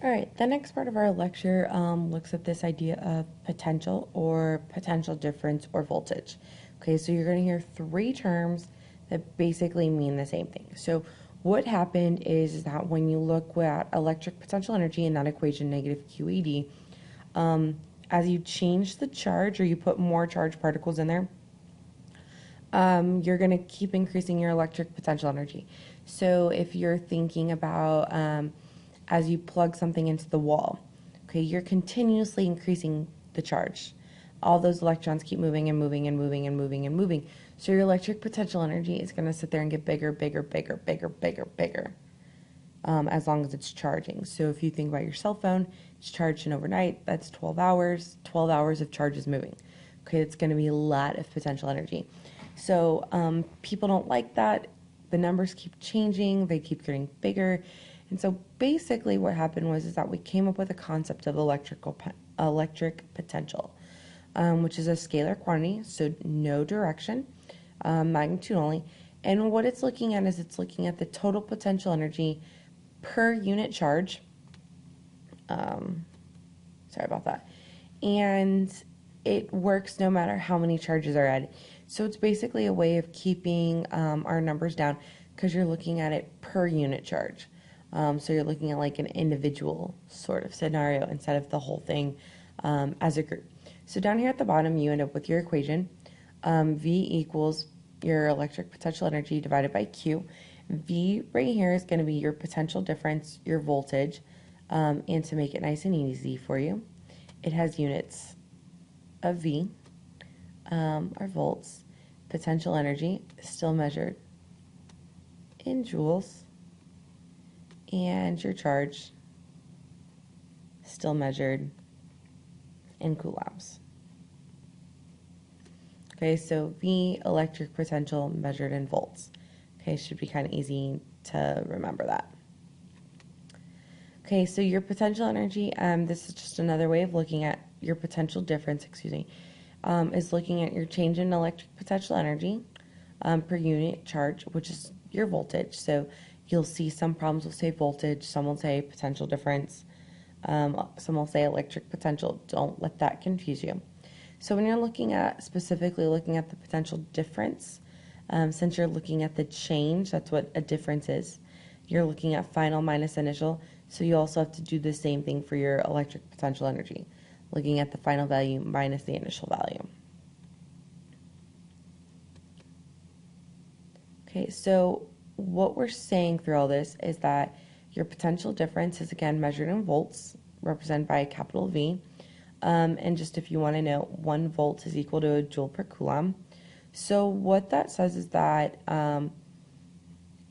All right, the next part of our lecture looks at this idea of potential or potential difference or voltage. Okay, so you're going to hear three terms that basically mean the same thing. So what happened is that when you look at electric potential energy in that equation, negative QED, as you change the charge or you put more charged particles in there, you're going to keep increasing your electric potential energy. So if you're thinking about as you plug something into the wall, okay, you're continuously increasing the charge. All those electrons keep moving and moving and moving and moving and moving. So your electric potential energy is going to sit there and get bigger, bigger, bigger, bigger, bigger, bigger, as long as it's charging. So if you think about your cell phone, it's charged in overnight, that's 12 hours. 12 hours of charge is moving. Okay, it's going to be a lot of potential energy. So people don't like that. The numbers keep changing. They keep getting bigger. And so basically what happened was that we came up with a concept of electric potential, which is a scalar quantity, so no direction, magnitude only. And what it's looking at is it's looking at the total potential energy per unit charge. Sorry about that. And it works no matter how many charges are added. So it's basically a way of keeping our numbers down because you're looking at it per unit charge. So you're looking at like an individual sort of scenario instead of the whole thing as a group. So down here at the bottom, you end up with your equation. V equals your electric potential energy divided by Q. V right here is going to be your potential difference, your voltage, and to make it nice and easy for you, it has units of V, our volts. Potential energy is still measured in joules, and your charge still measured in coulombs. Okay, so V, electric potential measured in volts. Okay, should be kind of easy to remember that. Okay, so your potential energy, this is just another way of looking at your potential difference, is looking at your change in electric potential energy per unit charge, which is your voltage. So you'll see some problems will say voltage, some will say potential difference, some will say electric potential. Don't let that confuse you. So when you're specifically looking at the potential difference, since you're looking at the change, that's what a difference is. You're looking at final minus initial, so you also have to do the same thing for your electric potential energy, looking at the final value minus the initial value. Okay, so what we're saying through all this is that your potential difference is again measured in volts, represented by a capital V. And just if you want to know, 1 volt is equal to a joule per coulomb. So what that says is that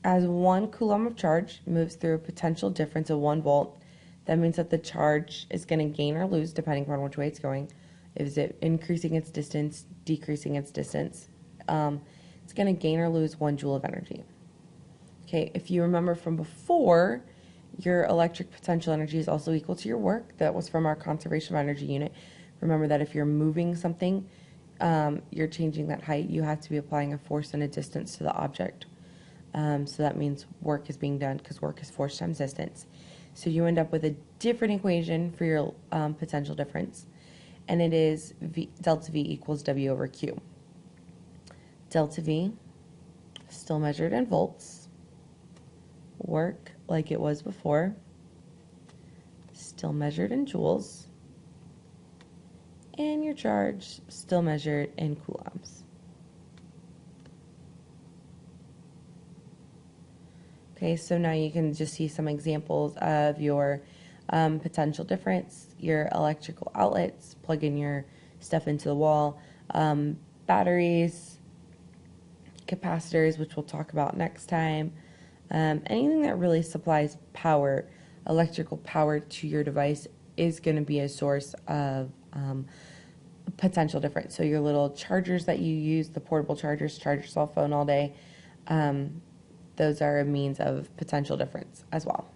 as 1 coulomb of charge moves through a potential difference of 1 volt, that means that the charge is going to gain or lose depending upon which way it's going. Is it increasing its distance, decreasing its distance? It's going to gain or lose 1 joule of energy. Okay, if you remember from before, your electric potential energy is also equal to your work. That was from our conservation of energy unit. Remember that if you're moving something, you're changing that height, you have to be applying a force and a distance to the object. So that means work is being done because work is force times distance. So you end up with a different equation for your potential difference, and it is delta V equals W over Q. Delta V, still measured in volts, work like it was before, still measured in joules, and your charge still measured in coulombs. Okay, so now you can just see some examples of your potential difference, your electrical outlets, plug in your stuff into the wall, batteries, capacitors, which we'll talk about next time, anything that really supplies power, electrical power to your device is going to be a source of potential difference. So your little chargers that you use, the portable chargers, charge your cell phone all day, those are a means of potential difference as well.